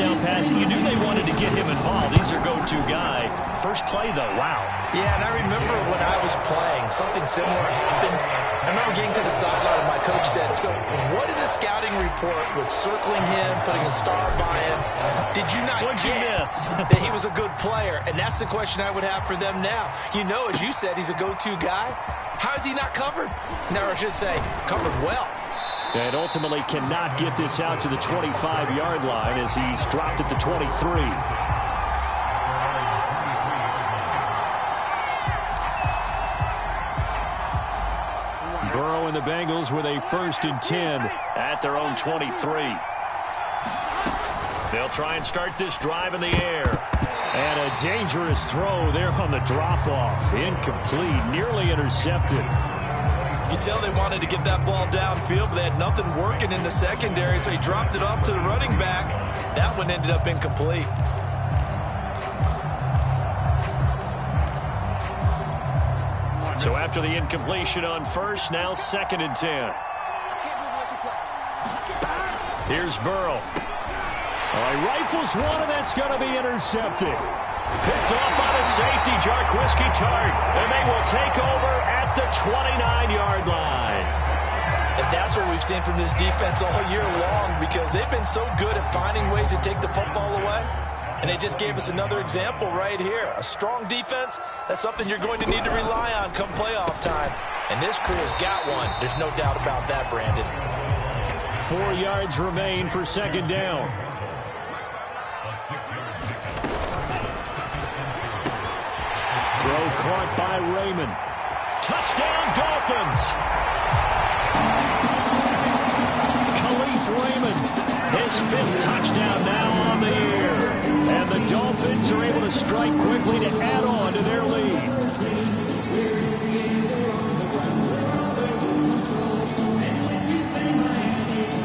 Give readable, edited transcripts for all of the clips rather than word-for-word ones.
down pass. You knew they wanted to get him involved. He's their go-to guy. First play, though, wow. Yeah, and I remember when I was playing, something similar happened. I remember getting to the sideline and my coach said, so what did the scouting report with circling him, putting a star by him, did you not get that he was a good player? And that's the question I would have for them now. You know, as you said, he's a go-to guy. How is he not covered? Now, I should say, covered well. And ultimately cannot get this out to the 25-yard line as he's dropped at the 23. Burrow and the Bengals with a 1st and 10 at their own 23. They'll try and start this drive in the air. And a dangerous throw there on the drop-off. Incomplete, nearly intercepted. You could tell they wanted to get that ball downfield, but they had nothing working in the secondary, so he dropped it off to the running back. That one ended up incomplete. So after the incompletion on first, now 2nd and 10. Here's Burrow. He rifles one, and that's going to be intercepted. Picked off by the safety, Jarquiski Tart. And they will take over at the 29-yard line. And that's what we've seen from this defense all year long, because they've been so good at finding ways to take the football away. And they just gave us another example right here. A strong defense, that's something you're going to need to rely on come playoff time. And this crew has got one. There's no doubt about that, Brandon. 4 yards remain for 2nd down. Throw caught by Raymond. Touchdown, Dolphins! Khalif Raymond, his 5th touchdown now on the year. And the Dolphins are able to strike quickly to add on to their lead.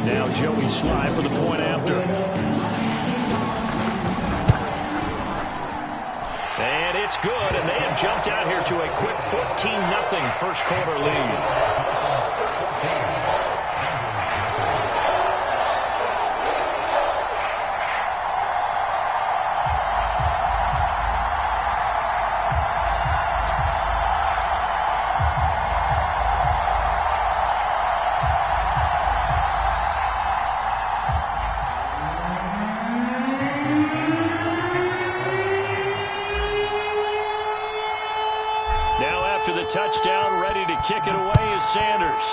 Now Joey Sly for the point after. And it's good, and they have jumped out here to a quick 14-0 first quarter lead. Touchdown, ready to kick it away is Sanders.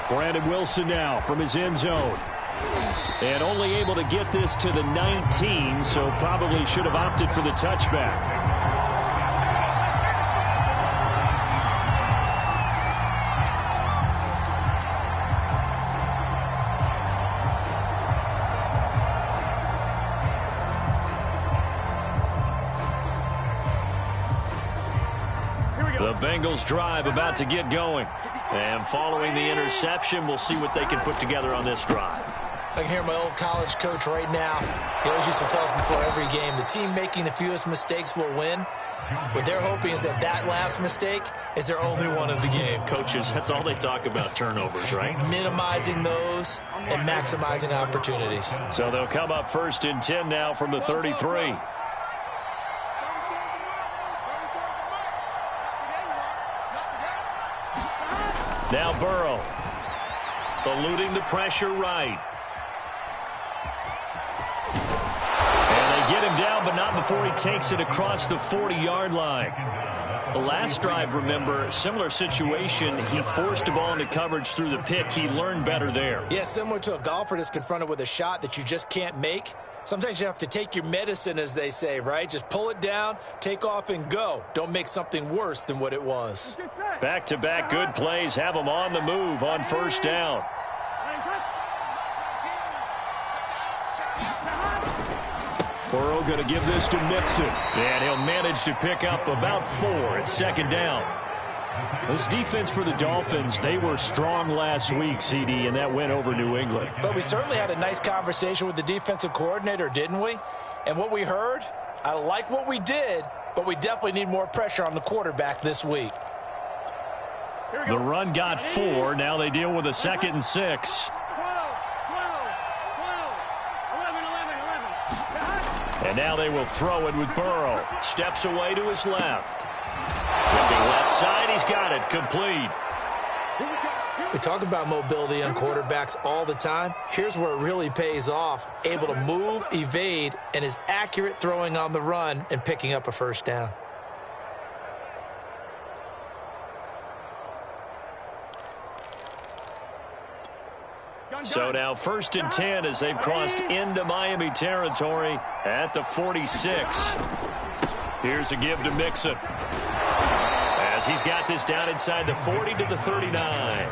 Brandon Wilson now from his end zone. And only able to get this to the 19, so probably should have opted for the touchback. The Bengals drive about to get going. And following the interception, we'll see what they can put together on this drive. I can hear my old college coach right now. He always used to tell us before every game, the team making the fewest mistakes will win. What they're hoping is that that last mistake is their only one of the game. Coaches, that's all they talk about, turnovers, right? Minimizing those and maximizing opportunities. So they'll come up 1st and 10 now from the 33. Now Burrow, eluding the pressure right. And they get him down, but not before he takes it across the 40-yard line. The last drive, remember, similar situation. He forced a ball into coverage through the pick. He learned better there. Yeah, similar to a golfer that's confronted with a shot that you just can't make. Sometimes you have to take your medicine, as they say, right? Just pull it down, take off, and go. Don't make something worse than what it was. Back-to-back good plays have him on the move on 1st down. Burrow going to give this to Mixon. And he'll manage to pick up about 4 at 2nd down. This defense for the Dolphins, they were strong last week, CD, and that went over New England. But we certainly had a nice conversation with the defensive coordinator, didn't we? And what we heard, I like what we did, but we definitely need more pressure on the quarterback this week. The run got 4. Now they deal with a 2nd and 6. And now they will throw it with Burrow. Steps away to his left. Looking left side, he's got it. Complete. We talk about mobility on quarterbacks all the time. Here's where it really pays off. Able to move, evade, and is accurate throwing on the run and picking up a first down. So now 1st and 10 as they've crossed into Miami territory at the 46. Here's a give to Mixon. As he's got this down inside the 40 to the 39.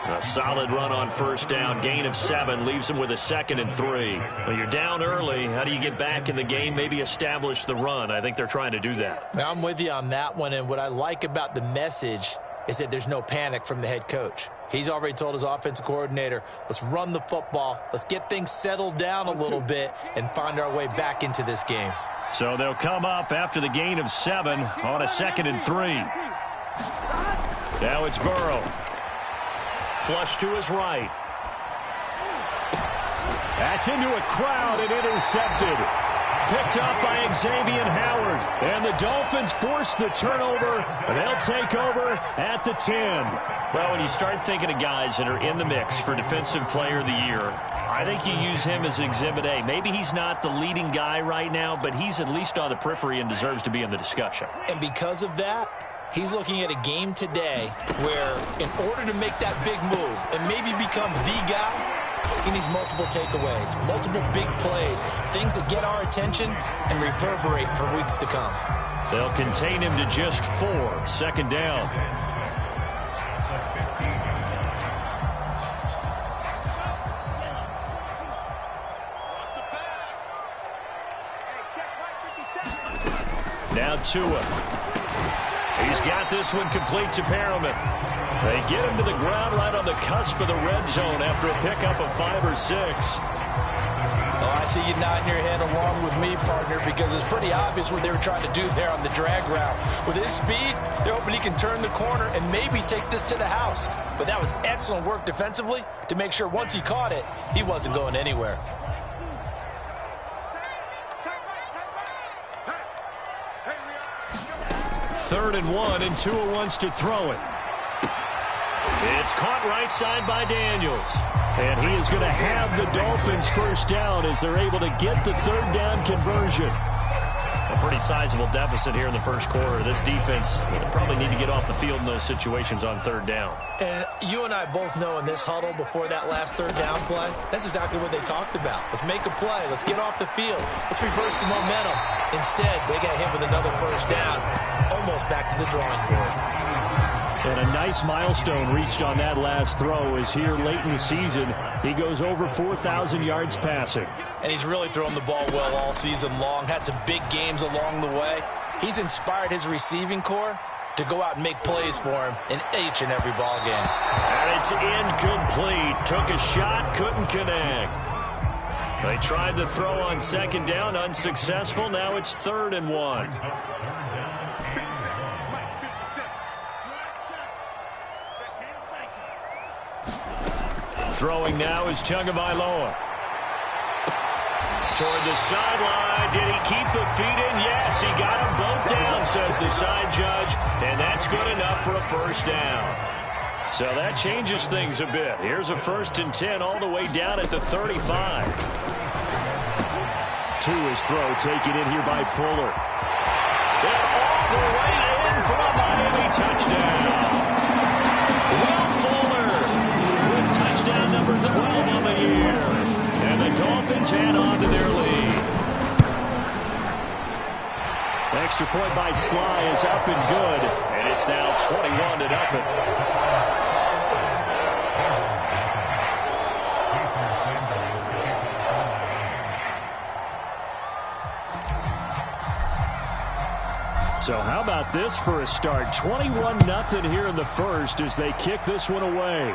A solid run on first down. Gain of 7 leaves him with a 2nd and 3. Well, you're down early. How do you get back in the game? Maybe establish the run. I think they're trying to do that. Now, I'm with you on that one. And what I like about the message is that there's no panic from the head coach. He's already told his offensive coordinator, let's run the football. Let's get things settled down a little bit and find our way back into this game. So they'll come up after the gain of 7 on a 2nd and 3. Now it's Burrow. Flush to his right. That's into a crowd and intercepted. Picked up by Xavier Howard. And the Dolphins force the turnover, and they'll take over at the 10. Well, when you start thinking of guys that are in the mix for Defensive Player of the Year, I think you use him as Exhibit A. Maybe he's not the leading guy right now, but he's at least on the periphery and deserves to be in the discussion. And because of that, he's looking at a game today where in order to make that big move and maybe become the guy, he needs multiple takeaways, multiple big plays, things that get our attention and reverberate for weeks to come. They'll contain him to just 4. 2nd down. Now Tua. He's got this one complete to Perriman. They get him to the ground right on the cusp of the red zone after a pickup of 5 or 6. Oh, I see you nodding your head along with me, partner, because it's pretty obvious what they were trying to do there on the drag route. With his speed, they're hoping he can turn the corner and maybe take this to the house. But that was excellent work defensively to make sure once he caught it, he wasn't going anywhere. Third and 1, and Tua wants to throw it. It's caught right side by Daniels. And he is going to have the Dolphins first down as they're able to get the 3rd down conversion. A pretty sizable deficit here in the first quarter. This defense will probably need to get off the field in those situations on 3rd down. And you and I both know in this huddle before that last 3rd down play, that's exactly what they talked about. Let's make a play. Let's get off the field. Let's reverse the momentum. Instead, they got hit with another first down, almost back to the drawing board. And a nice milestone reached on that last throw is here late in the season. He goes over 4,000 yards passing. And he's really thrown the ball well all season long. Had some big games along the way. He's inspired his receiving corps to go out and make plays for him in each and every ball game. And it's incomplete. Took a shot, couldn't connect. They tried to throw on 2nd down, unsuccessful. Now it's 3rd and 1. Throwing now is Tagovailoa. Toward the sideline. Did he keep the feet in? Yes, he got them both down, says the side judge. And that's good enough for a first down. So that changes things a bit. Here's a 1st and 10 all the way down at the 35. To his throw, taken in here by Fuller. And all the way in for a Miami touchdown. Will Fuller with touchdown number 12 on the year. And the Dolphins head on to their lead. Extra point by Sly is up and good. And it's now 21-0. So how about this for a start? 21-0 here in the first as they kick this one away.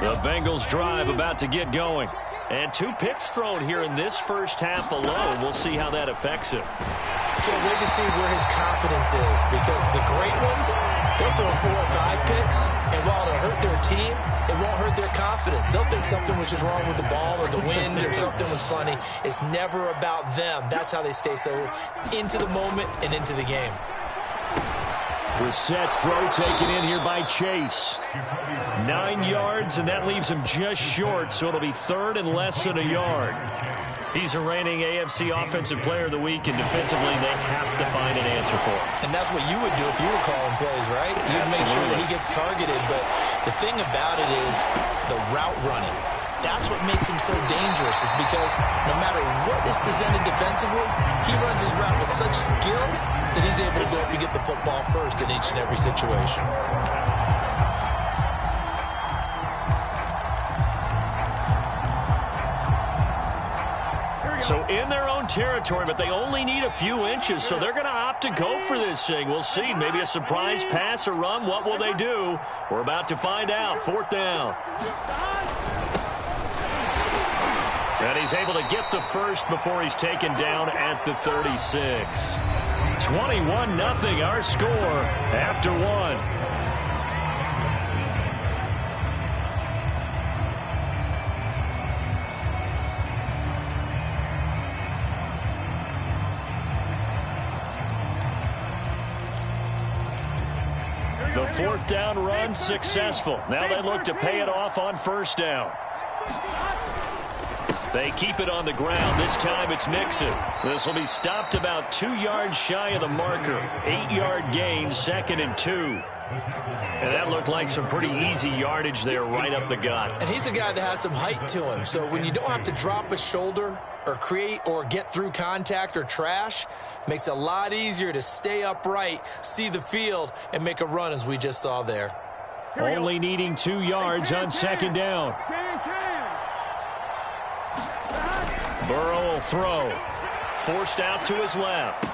The Bengals drive about to get going. And 2 picks thrown here in this first half alone. We'll see how that affects him. Can't wait to see where his confidence is, because the great ones, they'll throw 4 or 5 picks, and while it'll hurt their team, it won't hurt their confidence. They'll think something was just wrong with the ball or the wind or something was funny. It's never about them. That's how they stay so into the moment and into the game. Brissett's throw taken in here by Chase. 9 yards, and that leaves him just short, so it'll be 3rd and less than a yard. He's a reigning AFC Offensive Player of the Week, and defensively they have to find an answer for him. And that's what you would do if you were calling plays, right? You'd make sure that he gets targeted. But the thing about it is the route running. That's what makes him so dangerous, is because no matter what is presented defensively, he runs his route with such skill that he's able to go up and get the football first in each and every situation. So in their own territory, but they only need a few inches, so they're going to opt to go for this thing. We'll see. Maybe a surprise pass or run. What will they do? We're about to find out. 4th down. And he's able to get the first before he's taken down at the 36. 21-0 our score after 1. The 4th down run successful. Now they look to pay it off on 1st down. They keep it on the ground. This time it's Mixon. This will be stopped about 2 yards shy of the marker. 8-yard gain, 2nd and 2. And that looked like some pretty easy yardage there right up the gut. And he's a guy that has some height to him. So when you don't have to drop a shoulder or create or get through contact or trash, makes it a lot easier to stay upright, see the field, and make a run as we just saw there. Only needing 2 yards on 2nd down. Burrow will throw. Forced out to his left.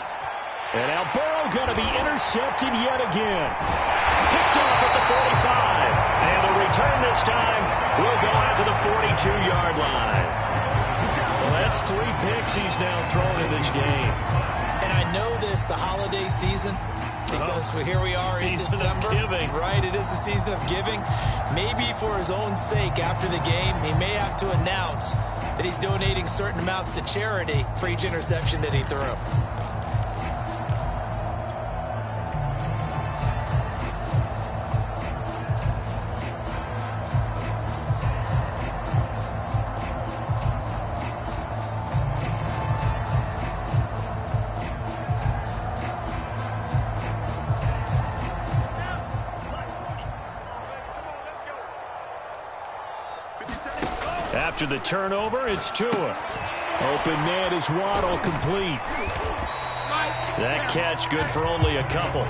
And now Burrow going to be intercepted yet again. Picked off at the 45. And the return this time will go out to the 42-yard line. Well, that's 3 picks he's now thrown in this game. And I know this, the holiday season, because here we are in December. Right, it is the season of giving. Maybe for his own sake after the game, he may have to announce that he's donating certain amounts to charity for each interception that he threw. After the turnover, it's Tua. Open man is Waddle, complete. That catch good for only a couple.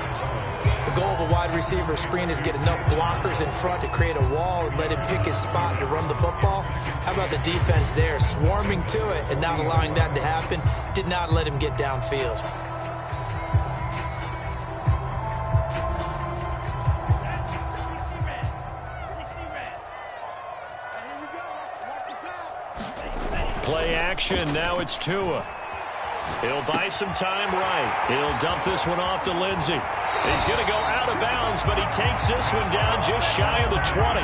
The goal of a wide receiver screen is get enough blockers in front to create a wall and let him pick his spot to run the football. How about the defense there, swarming to it and not allowing that to happen? Did not let him get downfield. Play action, now it's Tua. He'll buy some time right. He'll dump this one off to Lindsey. He's going to go out of bounds, but he takes this one down just shy of the 20.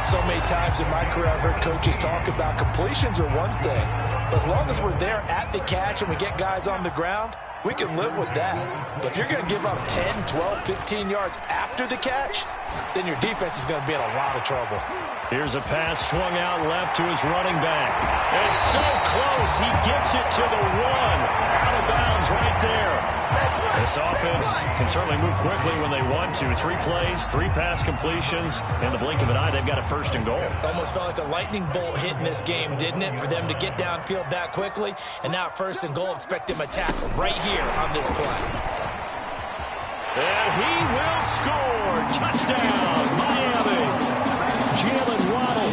So many times in my career I've heard coaches talk about completions are one thing. But as long as we're there at the catch and we get guys on the ground, we can live with that. But if you're going to give up 10, 12, 15 yards after the catch, then your defense is going to be in a lot of trouble. Here's a pass swung out left to his running back. It's so close. He gets it to the 1. Out of bounds right there. This offense can certainly move quickly when they want to. 3 plays, 3 pass completions. In the blink of an eye, they've got a 1st and goal. Almost felt like a lightning bolt hit in this game, didn't it? For them to get downfield that quickly. And now 1st and goal, expect them to tackle right here on this play. And he will score. Touchdown, Miami. Jalen Waddle,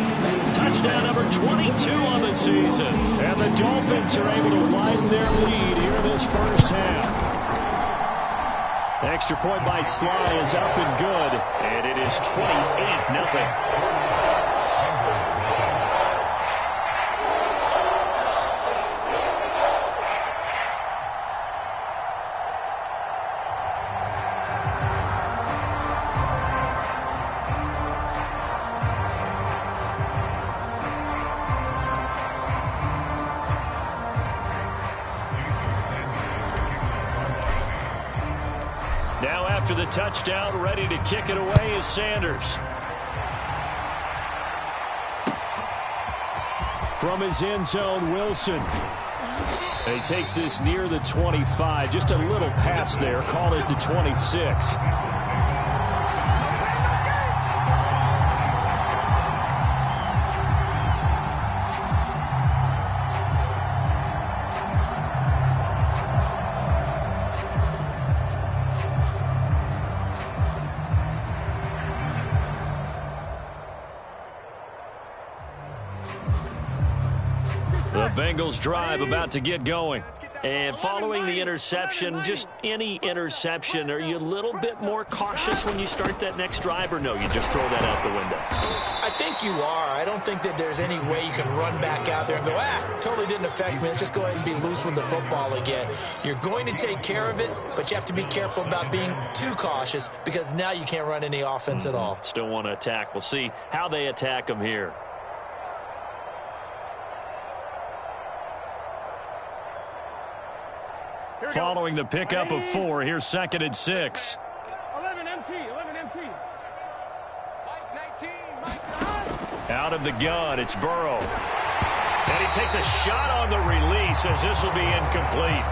touchdown number 22 on the season. And the Dolphins are able to widen their lead here in this first half. Extra point by Sly is up and good. And it is 28-0. Now after the touchdown, ready to kick it away is Sanders. From his end zone, Wilson. He takes this near the 25. Just a little pass there. Call it the 26. The Bengals drive about to get going. And following the interception, just any interception, are you a little bit more cautious when you start that next drive, or no, you just throw that out the window? I think you are. I don't think that there's any way you can run back out there and go, totally didn't affect me. Let's just go ahead and be loose with the football again. You're going to take care of it, but you have to be careful about being too cautious because now you can't run any offense at all. Still want to attack. We'll see how they attack them here. Following the pickup of 4, here's 2nd and 6. 11 MT. Out of the gun, it's Burrow. And he takes a shot on the release as this will be incomplete.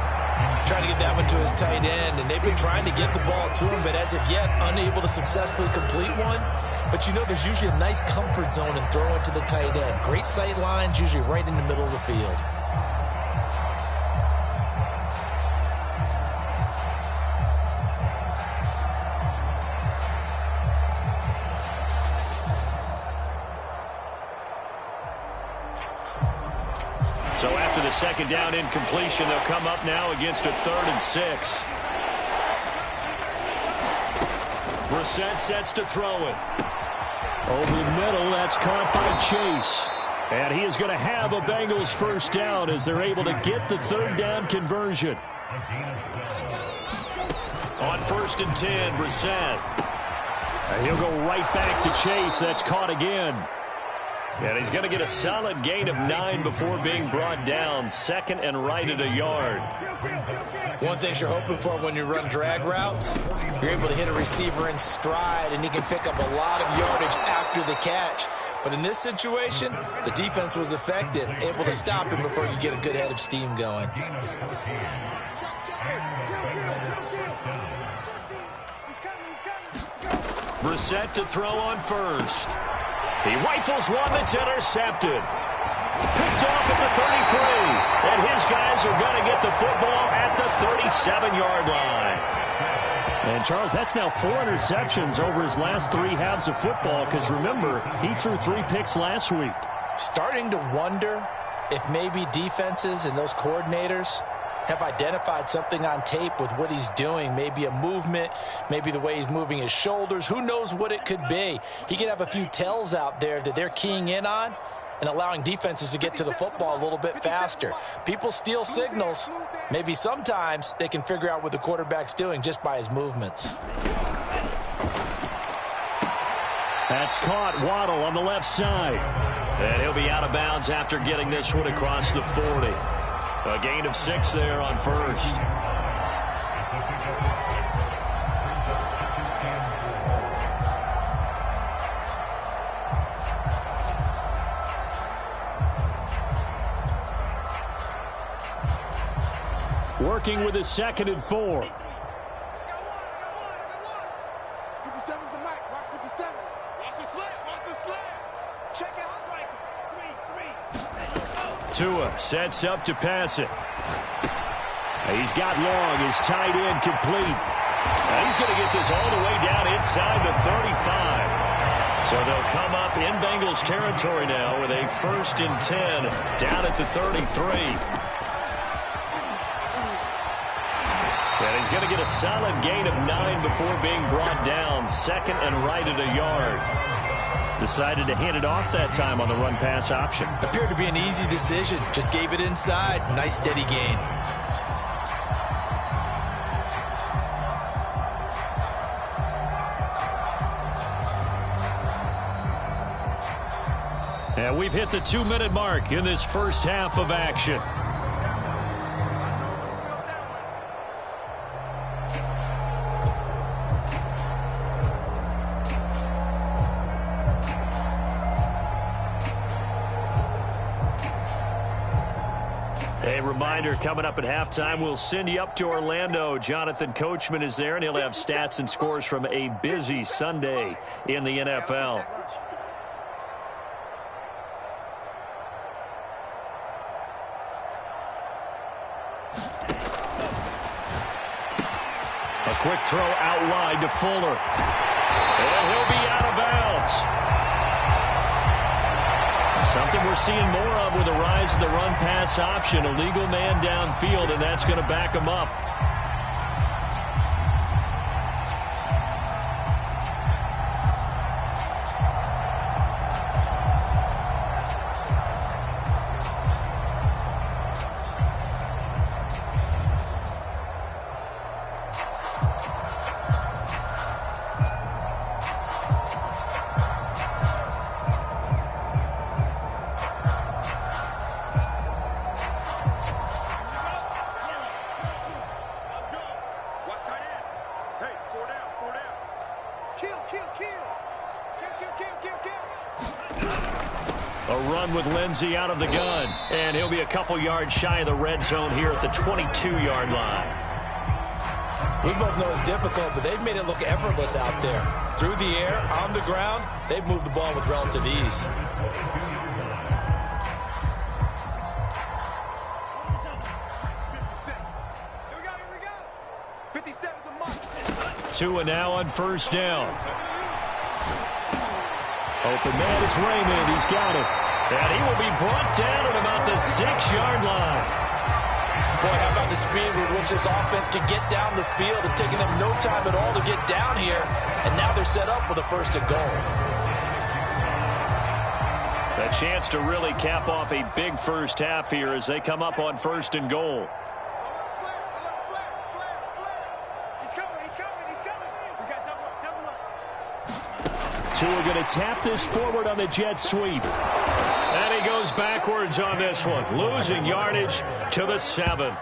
Trying to get that one to his tight end, and they've been trying to get the ball to him, but as of yet, unable to successfully complete one. But you know there's usually a nice comfort zone in throwing to the tight end. Great sight lines, usually right in the middle of the field. So after the second down incompletion, they'll come up now against a 3rd and 6. Brissett sets to throw it. Over the middle, that's caught by Chase. And he is going to have a Bengals first down as they're able to get the 3rd down conversion. On 1st and 10, Brissett. And he'll go right back to Chase. That's caught again. And he's going to get a solid gain of 9 before being brought down. 2nd and right at a yard. One thing you're hoping for when you run drag routes, you're able to hit a receiver in stride, and he can pick up a lot of yardage after the catch. But in this situation, the defense was effective, able to stop him before you get a good head of steam going. Brissett to throw on 1st. He rifles one that's intercepted. Picked off at the 33. And his guys are going to get the football at the 37-yard line. And, Charles, that's now 4 interceptions over his last 3 halves of football because, remember, he threw 3 picks last week. Starting to wonder if maybe defenses and those coordinators have identified something on tape with what he's doing. Maybe a movement, maybe the way he's moving his shoulders. Who knows what it could be? He could have a few tells out there that they're keying in on and allowing defenses to get to the football a little bit faster. People steal signals. Maybe sometimes they can figure out what the quarterback's doing just by his movements. That's caught. Waddle on the left side. And he'll be out of bounds after getting this one across the 40. A gain of 6 there on 1st. Working with his 2nd and 4. 57's the mic. Watch 57. Watch the slant. Watch the slant. Check out. Tua sets up to pass it. He's got long. His tight end complete. He's going to get this all the way down inside the 35. So they'll come up in Bengals territory now with a 1st and 10 down at the 33. And he's going to get a solid gain of 9 before being brought down. 2nd and right at a yard. Decided to hand it off that time on the run-pass option. Appeared to be an easy decision. Just gave it inside. Nice steady gain. And we've hit the 2-minute mark in this first half of action. A reminder, coming up at halftime, we'll send you up to Orlando. Jonathan Coachman is there, and he'll have stats and scores from a busy Sunday in the NFL. A quick throw out wide to Fuller. And he'll be out of bounds. Something we're seeing more of with the rise of the run-pass option. A legal man downfield, and that's going to back him up. With Lindsey out of the gun, and he'll be a couple yards shy of the red zone here at the 22-yard line. We both know it's difficult, but they've made it look effortless out there. Through the air, on the ground, they've moved the ball with relative ease. Tua now on first down. Open man is Raymond. He's got it. And he will be brought down at about the 6-yard line. Boy, how about the speed with which this offense can get down the field? It's taken them no time at all to get down here, and now they're set up with a first and goal. A chance to really cap off a big first half here as they come up on first and goal. Tua going to tap this forward on the jet sweep. And he goes backwards on this one, losing yardage to the 7.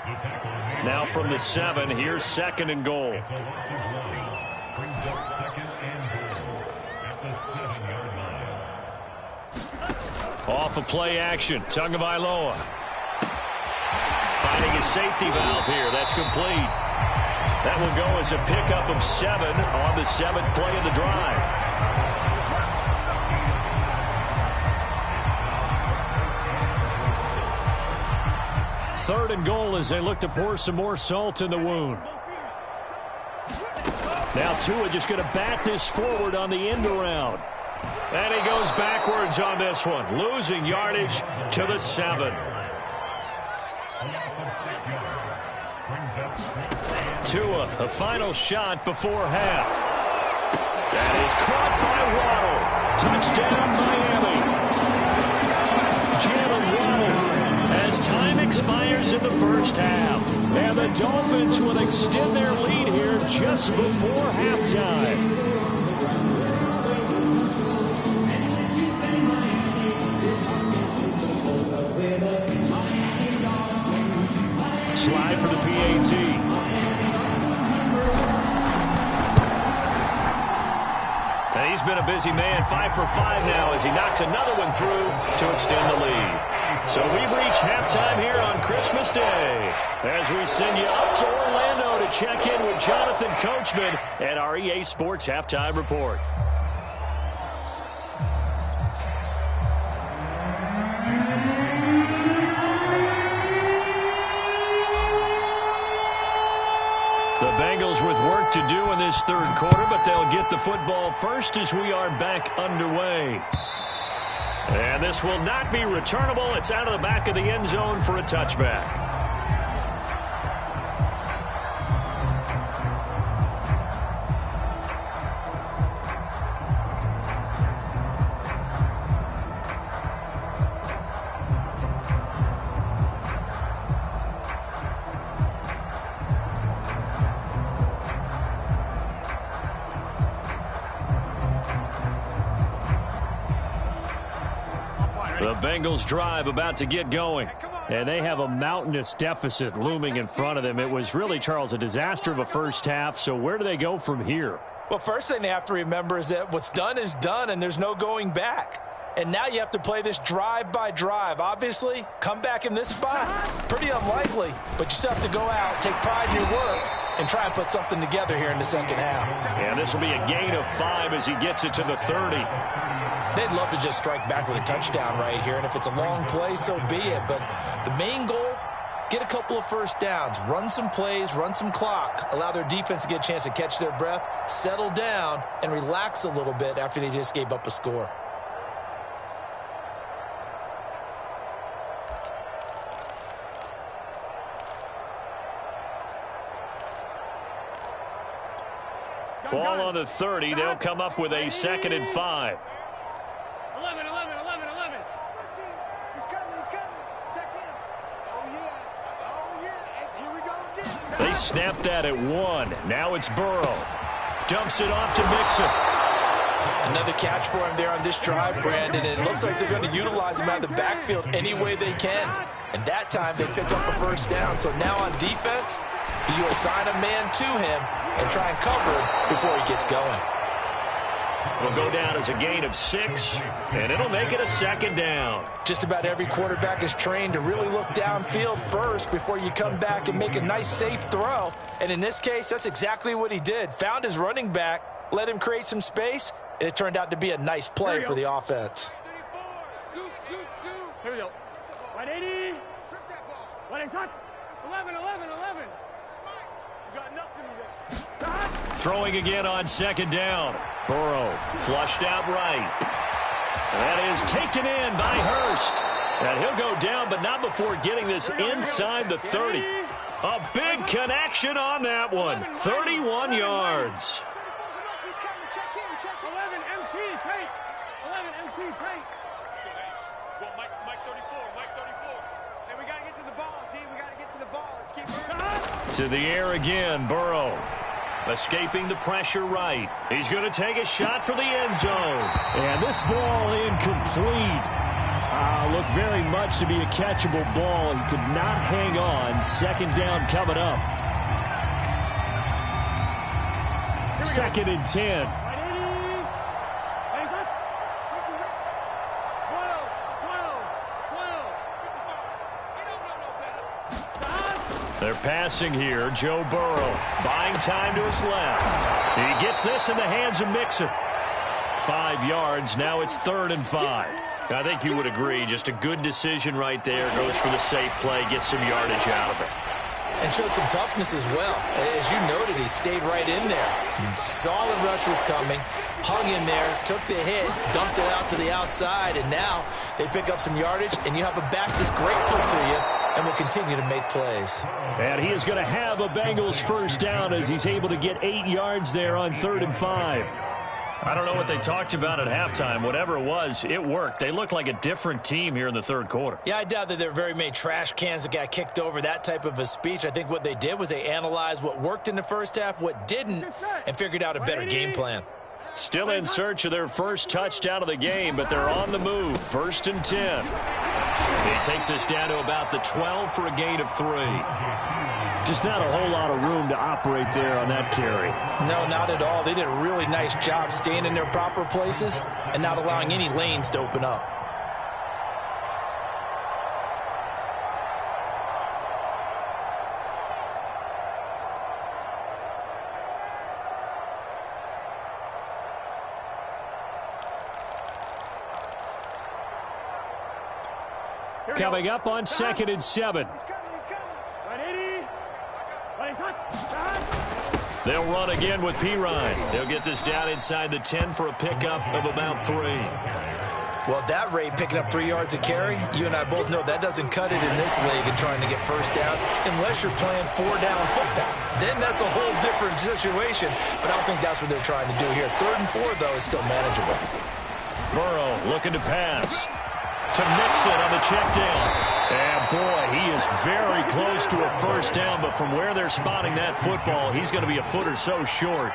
Now from the 7, here's second and goal. Off of play action, Tagovailoa. Finding a safety valve here, that's complete. That will go as a pickup of 7 on the 7th play of the drive. Third and goal as they look to pour some more salt in the wound. Now Tua just going to bat this forward on the end around. And he goes backwards on this one, losing yardage to the 7. Tua, a final shot before half. That is caught by Waddle. Touchdown, Miami. Jalen Waddle. As time expires in the first half, and the Dolphins will extend their lead here just before halftime. Slide for the PAT. And he's been a busy man, 5 for 5 now as he knocks another one through to extend the lead. So we've reached halftime here on Christmas Day as we send you up to Orlando to check in with Jonathan Coachman at our EA Sports Halftime Report. The Bengals with work to do in this third quarter, but they'll get the football first as we are back underway. And this will not be returnable. It's out of the back of the end zone for a touchback. The Bengals drive about to get going. And they have a mountainous deficit looming in front of them. It was really, Charles, a disaster of a first half. So where do they go from here? Well, first thing they have to remember is that what's done is done, and there's no going back. And now you have to play this drive by drive. Obviously, come back in this spot, pretty unlikely. But you still have to go out, take pride in your work, and try and put something together here in the second half. And this will be a gain of 5 as he gets it to the 30. They'd love to just strike back with a touchdown right here. And if it's a long play, so be it. But the main goal, get a couple of first downs, run some plays, run some clock, allow their defense to get a chance to catch their breath, settle down, and relax a little bit after they just gave up a score. Ball on the 30. They'll come up with a 2nd and 5. 11. He's coming. Check in. Oh, yeah. Here we go again. They snapped that at 1. Now it's Burrow. Dumps it off to Mixon. Another catch for him there on this drive, Brandon. It looks like they're going to utilize him out of the backfield any way they can. And that time they picked up a first down. So now on defense, you assign a man to him and try and cover him before he gets going. It'll go down as a gain of 6, and it'll make it a 2nd down. Just about every quarterback is trained to really look downfield first before you come back and make a nice, safe throw. And in this case, that's exactly what he did. Found his running back, let him create some space, and it turned out to be a nice play for the offense. Here we go. 180. Strip that ball. What is that? 11. You got nothing today. Throwing again on 2nd down. Burrow flushed out right. That is taken in by Hurst. And he'll go down, but not before getting this inside the 30. A big connection on that one. 31 yards. He's coming. Check in. 11 MT paint. 11 MT paint. Well, Mike 34. Hey, we got to get to the ball, team. We got to get to the ball. Let's keep moving. To the air again, Burrow. Escaping the pressure right. He's going to take a shot for the end zone. And this ball incomplete. Looked very much to be a catchable ball. He could not hang on. 2nd down coming up. 2nd and 10. They're passing here. Joe Burrow buying time to his left. He gets this in the hands of Mixon. 5 yards. Now it's 3rd and 5. I think you would agree. Just a good decision right there. Goes for the safe play. Gets some yardage out of it. And showed some toughness as well. As you noted, he stayed right in there. Solid rush was coming. Hung in there. Took the hit. Dumped it out to the outside. And now they pick up some yardage. And you have a back that's grateful to you and will continue to make plays. And he is going to have a Bengals first down as he's able to get 8 yards there on 3rd and 5. I don't know what they talked about at halftime. Whatever it was, it worked. They looked like a different team here in the 3rd quarter. Yeah, I doubt that there were very many trash cans that got kicked over, that type of a speech. I think what they did was they analyzed what worked in the first half, what didn't, and figured out a better game plan. Still in search of their first touchdown of the game, but they're on the move. 1st and 10. He takes us down to about the 12 for a gain of 3. Just not a whole lot of room to operate there on that carry. No, not at all. They did a really nice job staying in their proper places and not allowing any lanes to open up. Coming up on 2nd and 7. He's coming. 180. They'll run again with Pirine. They'll get this down inside the 10 for a pickup of about 3. Well, at that rate, picking up 3 yards a carry, you and I both know that doesn't cut it in this league and trying to get first downs unless you're playing 4-down football. Then that's a whole different situation, but I don't think that's what they're trying to do here. 3rd and 4, though, is still manageable. Burrow looking to pass to Mixon on the check down. And, boy, he is very close to a first down, but from where they're spotting that football, he's going to be a foot or so short.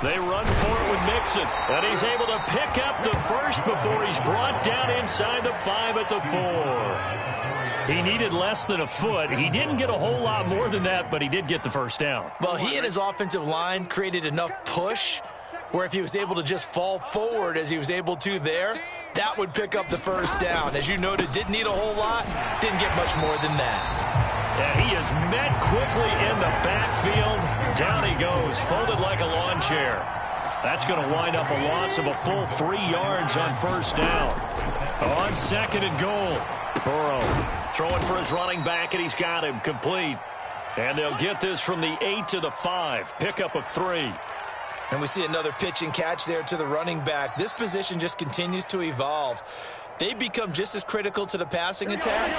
They run for it with Mixon, and he's able to pick up the first before he's brought down inside the 5 at the 4. He needed less than a foot. He didn't get a whole lot more than that, but he did get the first down. Well, he and his offensive line created enough push where if he was able to just fall forward as he was able to there, that would pick up the first down. As you noted, didn't need a whole lot, didn't get much more than that. Yeah, he is met quickly in the backfield. Down he goes, folded like a lawn chair. That's going to wind up a loss of a full 3 yards on first down. On second and goal, Burrow throwing for his running back, and he's got him complete. And they'll get this from the 8 to the 5, pickup of 3. And we see another pitch and catch there to the running back. This position just continues to evolve. They've become just as critical to the passing attack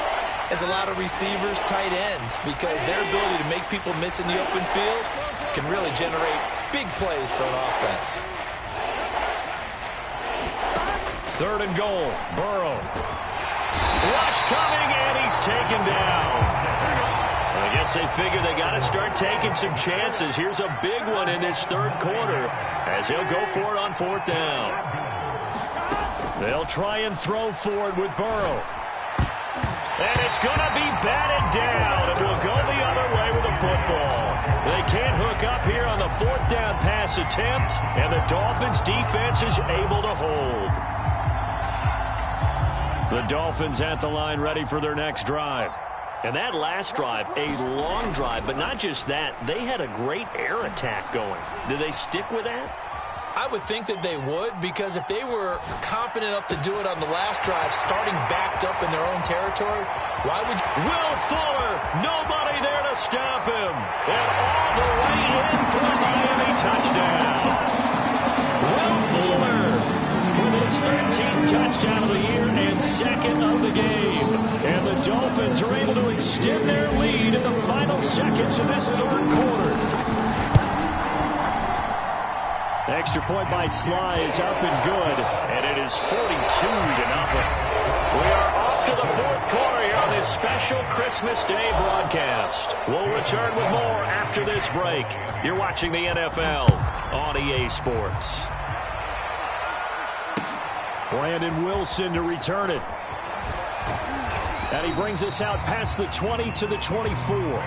as a lot of receivers, tight ends, because their ability to make people miss in the open field can really generate big plays for an offense. Third and goal, Burrow. Rush coming, and he's taken down. I guess they figure they got to start taking some chances. Here's a big one in this third quarter as he'll go for it on fourth down. They'll try and throw for it with Burrow. And it's going to be batted down, and will go the other way with the football. They can't hook up here on the fourth down pass attempt, and the Dolphins' defense is able to hold. The Dolphins at the line ready for their next drive. And that last drive, a long drive, but not just that. They had a great air attack going. Do they stick with that? I would think that they would, because if they were confident enough to do it on the last drive, starting backed up in their own territory, why would you? Will Fuller, nobody there to stop him. And all the way in for a Miami touchdown. Will Fuller with his 13th touchdown of the year and second of the game. And the Dolphins are able to extend their lead in the final seconds of this third quarter. Extra point by Sly is up and good, and it is 42-0. We are off to the fourth quarter here on this special Christmas Day broadcast. We'll return with more after this break. You're watching the NFL on EA Sports. Brandon Wilson to return it. And he brings us out past the 20 to the 24.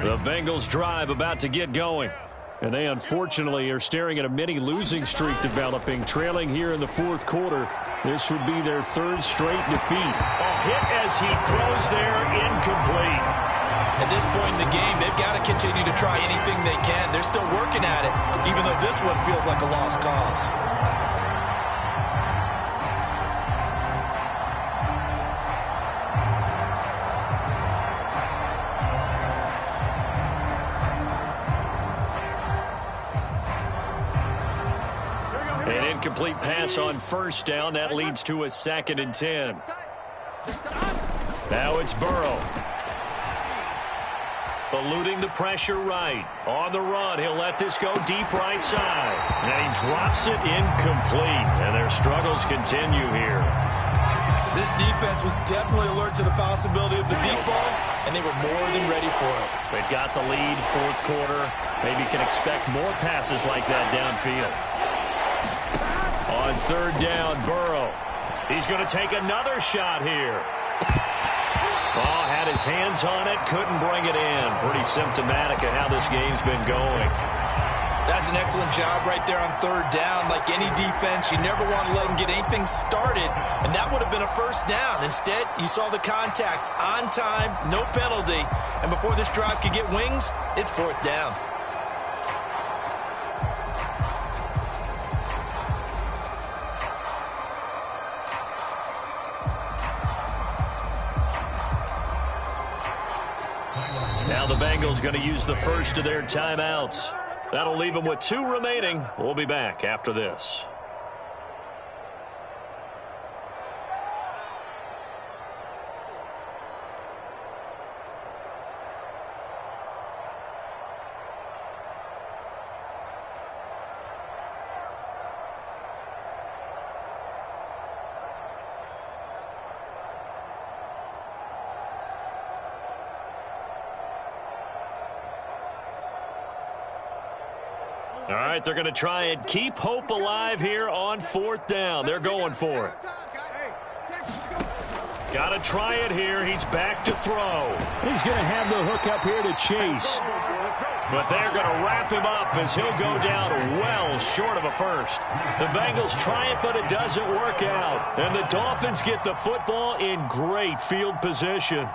The Bengals drive about to get going. And they unfortunately are staring at a mini losing streak developing, trailing here in the fourth quarter. This would be their third straight defeat. A hit as he throws there, incomplete. At this point in the game, they've got to continue to try anything they can. They're still working at it, even though this one feels like a lost cause. An incomplete pass on first down. That leads to a 2nd and 10. Now it's Burrow. Eluding the pressure right. On the run, he'll let this go deep right side. And he drops it incomplete. And their struggles continue here. This defense was definitely alert to the possibility of the deep ball, and they were more than ready for it. They've got the lead, fourth quarter. Maybe can expect more passes like that downfield. On third down, Burrow. He's going to take another shot here. Oh, had his hands on it, couldn't bring it in. Pretty symptomatic of how this game's been going. That's an excellent job right there on third down. Like any defense, you never want to let them get anything started, and that would have been a first down. Instead, you saw the contact on time, no penalty, and before this drive could get wings, it's fourth down. Now the Bengals going to use the first of their timeouts. That'll leave them with 2 remaining. We'll be back after this. All right, they're going to try and keep hope alive here on 4th down. They're going for it. Got to try it here. He's back to throw. He's going to have the hook up here to Chase. But they're going to wrap him up as he'll go down well short of a first. The Bengals try it, but it doesn't work out. And the Dolphins get the football in great field position.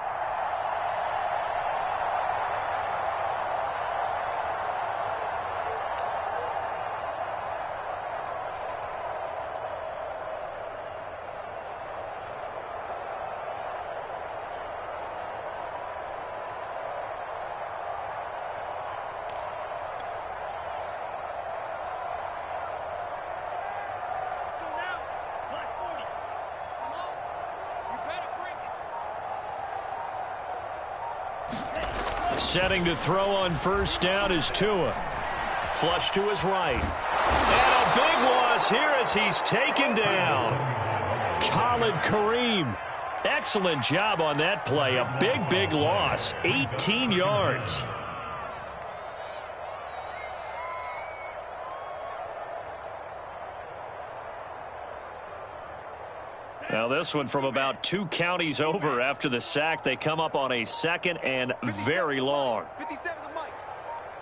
Setting to throw on 1st down is Tua. Flush to his right. And a big loss here as he's taken down. Khalid Kareem. Excellent job on that play. A big, big loss. 18 yards. Now this one from about 2 counties over after the sack. They come up on a 2nd and very long. 57 to Mike.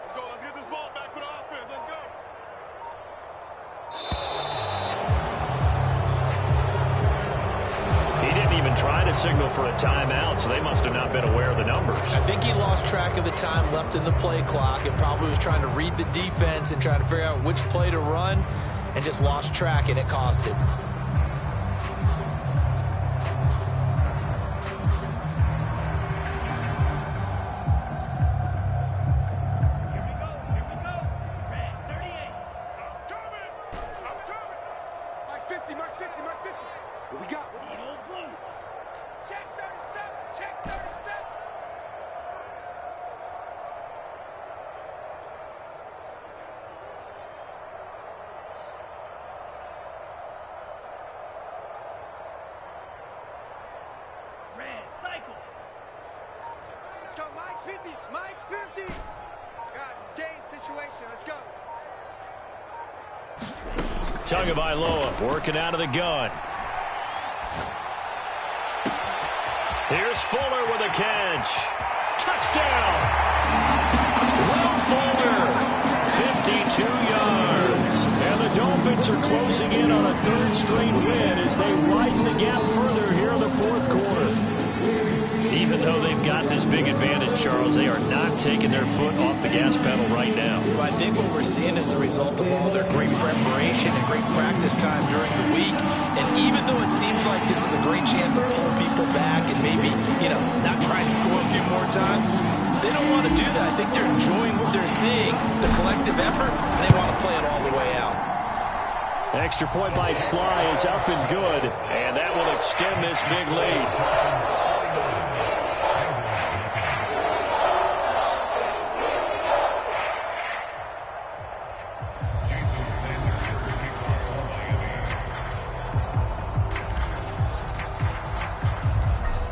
Let's go. Let's get this ball back for the offense. Let's go. He didn't even try to signal for a timeout, so they must have not been aware of the numbers. I think he lost track of the time left in the play clock and probably was trying to read the defense and trying to figure out which play to run and just lost track, and it cost him. Let's go, Mike 50. Mike 50. Guys, it's game situation. Let's go. Tagovailoa working out of the gun. Here's Fuller with a catch. Touchdown. Will Fuller, 52 yards. And the Dolphins are closing in on a 3rd straight win as they widen the gap further here in the 4th quarter. Even though they've got this big advantage, Charles, they are not taking their foot off the gas pedal right now. Well, I think what we're seeing is the result of all their great preparation and great practice time during the week. And even though it seems like this is a great chance to pull people back and maybe, not try and score a few more times, they don't want to do that. I think they're enjoying what they're seeing, the collective effort, and they want to play it all the way out. Extra point by Sly is up and good, and that will extend this big lead.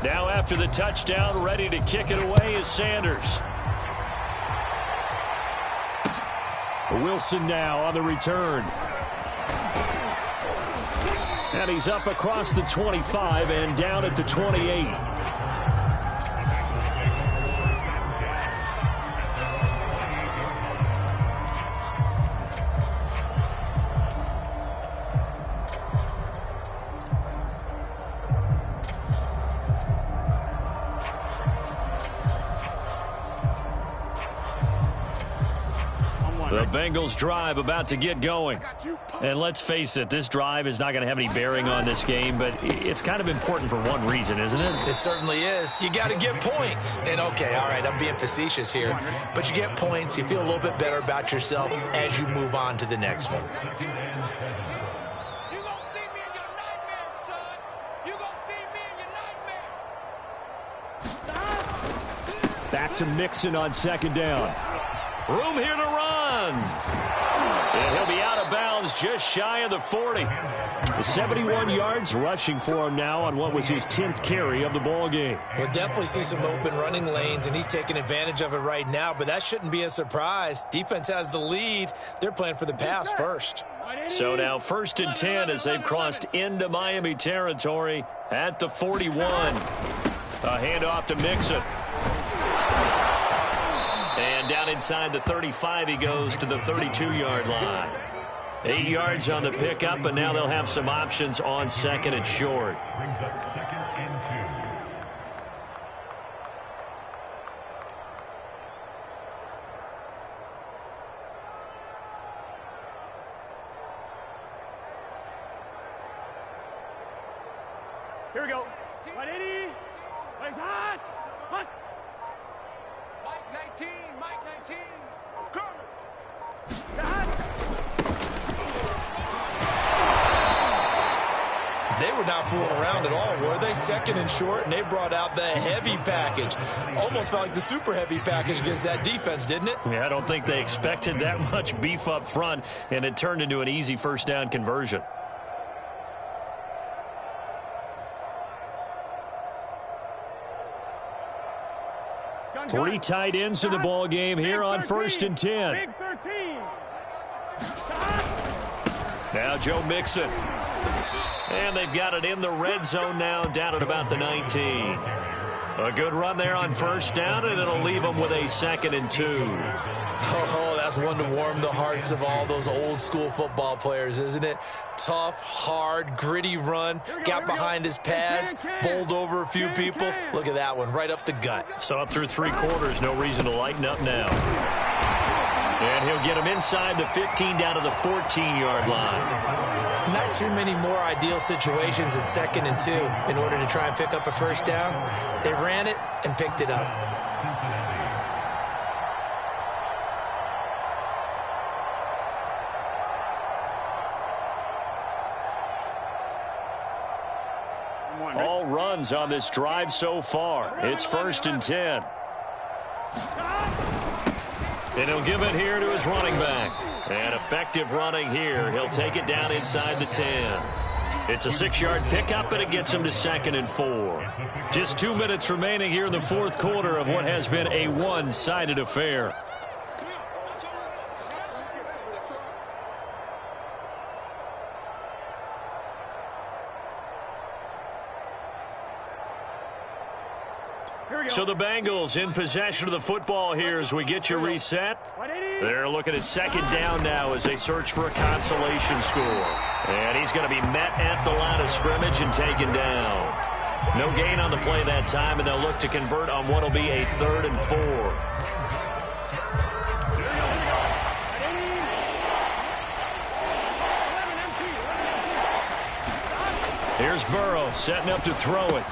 Now after the touchdown, ready to kick it away is Sanders. Wilson now on the return. And he's up across the 25 and down at the 28. The Bengals drive about to get going. And let's face it, this drive is not going to have any bearing on this game, but it's kind of important for one reason, isn't it? It certainly is. You got to get points. And okay, all right, I'm being facetious here, but you get points, you feel a little bit better about yourself as you move on to the next one. Back to Mixon on 2nd down. Room here to run. And he'll be out of bounds just shy of the 40. 71 yards rushing for him now on what was his 10th carry of the ball game. We'll definitely see some open running lanes, and he's taking advantage of it right now, but that shouldn't be a surprise. Defense has the lead. They're playing for the pass first. So now 1st and 10 as they've crossed into Miami territory at the 41. A handoff to Mixon. And down inside the 35 he goes to the 32-yard line. 8 yards on the pickup, and now they'll have some options on 2nd and short. Brings up 2nd and 2. Here we go. 180. Plays hot. Hot. Mike 19. Mike 19. They were not fooling around at all, were they? 2nd and short, and they brought out the heavy package. Almost felt like the super heavy package against that defense, didn't it? Yeah, I don't think they expected that much beef up front, and it turned into an easy 1st down conversion. Three tight ends in the ball game here on 1st and 10. Big 13. Now Joe Mixon. And they've got it in the red zone now, down at about the 19. A good run there on 1st down, and it'll leave them with a 2nd and 2. Oh, that's one to warm the hearts of all those old school football players, isn't it? Tough, hard, gritty run, got behind his pads, bowled over a few people. Look at that one, right up the gut. So up through 3 quarters, no reason to lighten up now. And he'll get him inside the 15 down to the 14-yard line. Not too many more ideal situations at 2nd and 2 in order to try and pick up a 1st down. They ran it and picked it up. All runs on this drive so far. It's 1st and 10. And he'll give it here to his running back. And effective running here. He'll take it down inside the 10. It's a 6-yard pickup, and it gets him to 2nd and 4. Just 2 minutes remaining here in the 4th quarter of what has been a one-sided affair. So the Bengals in possession of the football here as we get you reset. They're looking at 2nd down now as they search for a consolation score. And he's going to be met at the line of scrimmage and taken down. No gain on the play that time, and they'll look to convert on what will be a 3rd and 4. Here's Burrow setting up to throw it.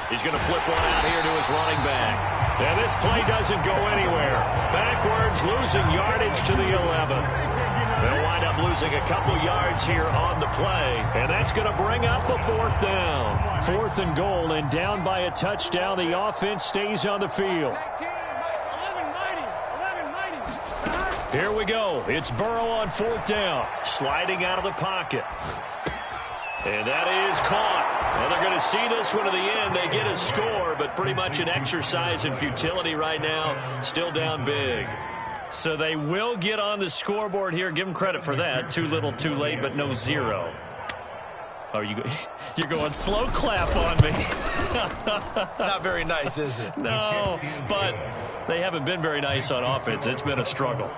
He's going to flip one out here to his running back. And this play doesn't go anywhere. Backwards, losing yardage to the 11. They'll wind up losing a couple yards here on the play. And that's going to bring up a 4th down. 4th and goal, and down by a touchdown. The offense stays on the field. Here we go. It's Burrow on 4th down. Sliding out of the pocket. And that is caught. Well, they're going to see this one to the end. They get a score, but pretty much an exercise in futility right now. Still down big. So they will get on the scoreboard here. Give them credit for that. Too little, too late, but no 0. Oh, you're going slow clap on me. Not very nice, is it? No, but they haven't been very nice on offense. It's been a struggle.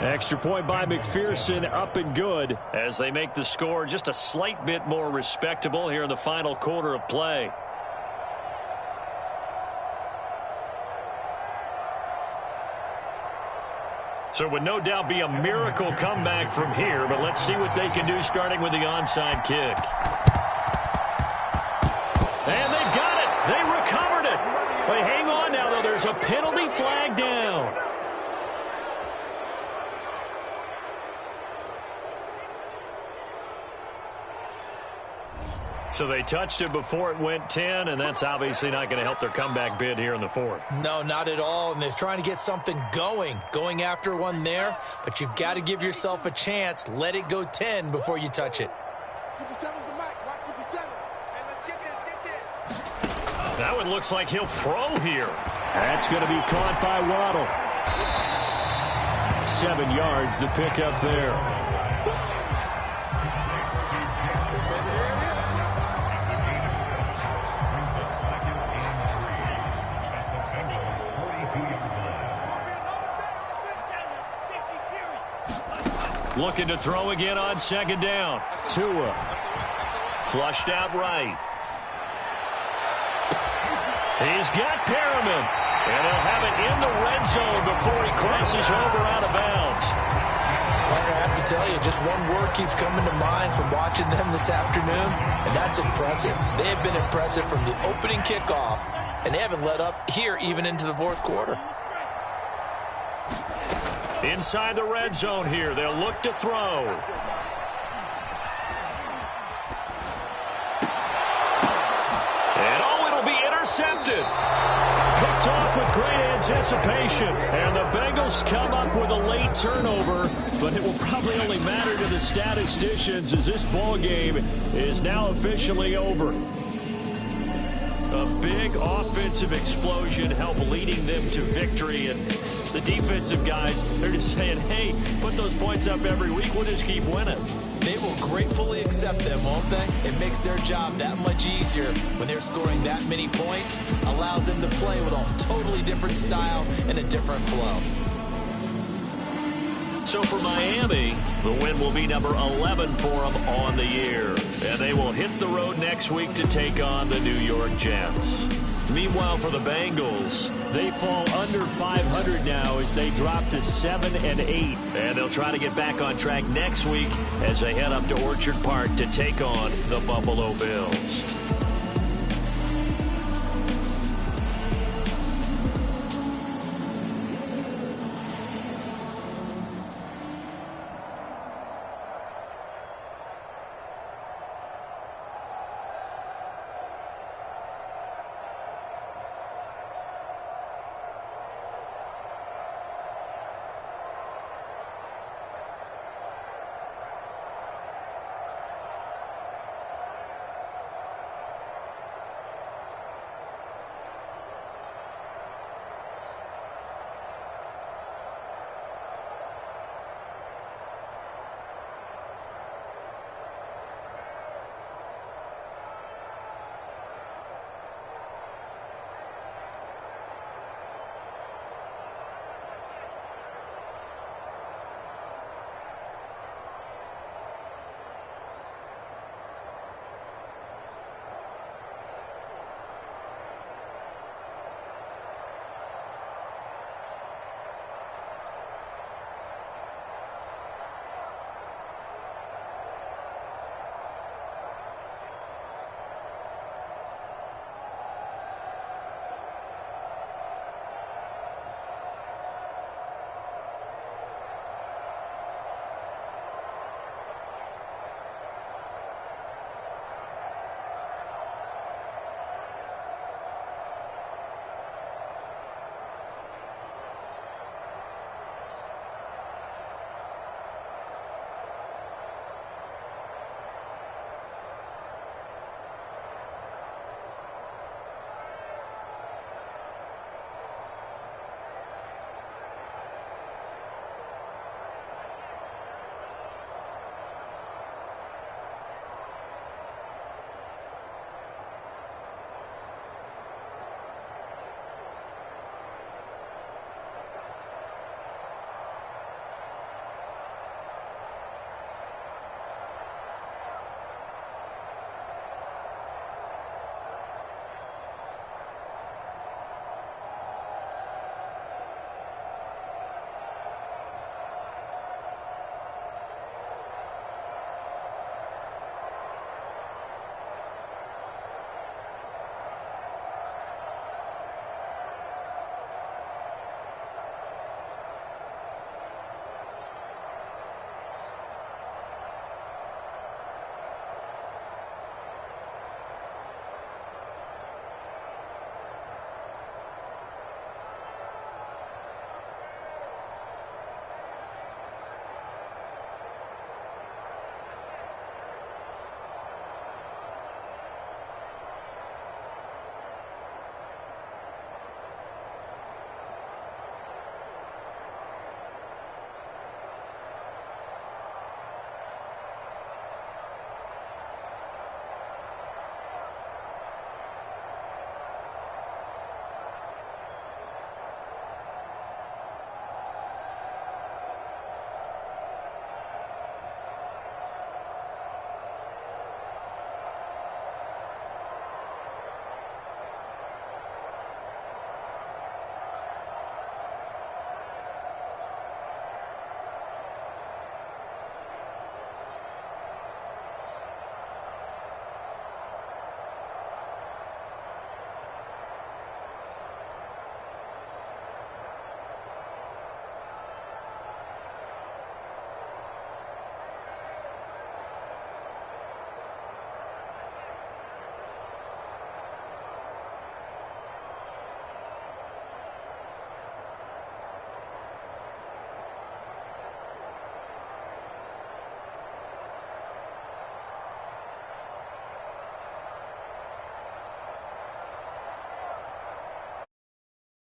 Extra point by McPherson, up and good. As they make the score just a slight bit more respectable here in the final quarter of play. So it would no doubt be a miracle comeback from here, but let's see what they can do starting with the onside kick. And they've got it. They recovered it. But hang on now, though. There's a penalty flag down. So they touched it before it went 10, and that's obviously not going to help their comeback bid here in the fourth. No, not at all, and they're trying to get something going after one there, but you've got to give yourself a chance. Let it go 10 before you touch it. 57's the mic. Watch 57. Hey, let's get this. That one looks like he'll throw here. That's going to be caught by Waddle. 7 yards to pick up there. Looking to throw again on second down. Tua. Flushed out right. He's got Perriman. And he'll have it in the red zone before he crosses over out of bounds. I have to tell you, just one word keeps coming to mind from watching them this afternoon, and that's impressive. They have been impressive from the opening kickoff, and they haven't let up here even into the fourth quarter. Inside the red zone here, they'll look to throw. And it'll be intercepted. Picked off with great anticipation. And the Bengals come up with a late turnover, but it will probably only matter to the statisticians as this ball game is now officially over. A big offensive explosion helped leading them to victory, and the defensive guys, they're just saying, hey, put those points up every week, we'll just keep winning. They will gratefully accept them, won't they? It makes their job that much easier when they're scoring that many points, allows them to play with a totally different style and a different flow. So for Miami, the win will be number 11 for them on the year. And they will hit the road next week to take on the New York Jets. Meanwhile, for the Bengals, they fall under 500 now as they drop to 7-8. And they'll try to get back on track next week as they head up to Orchard Park to take on the Buffalo Bills.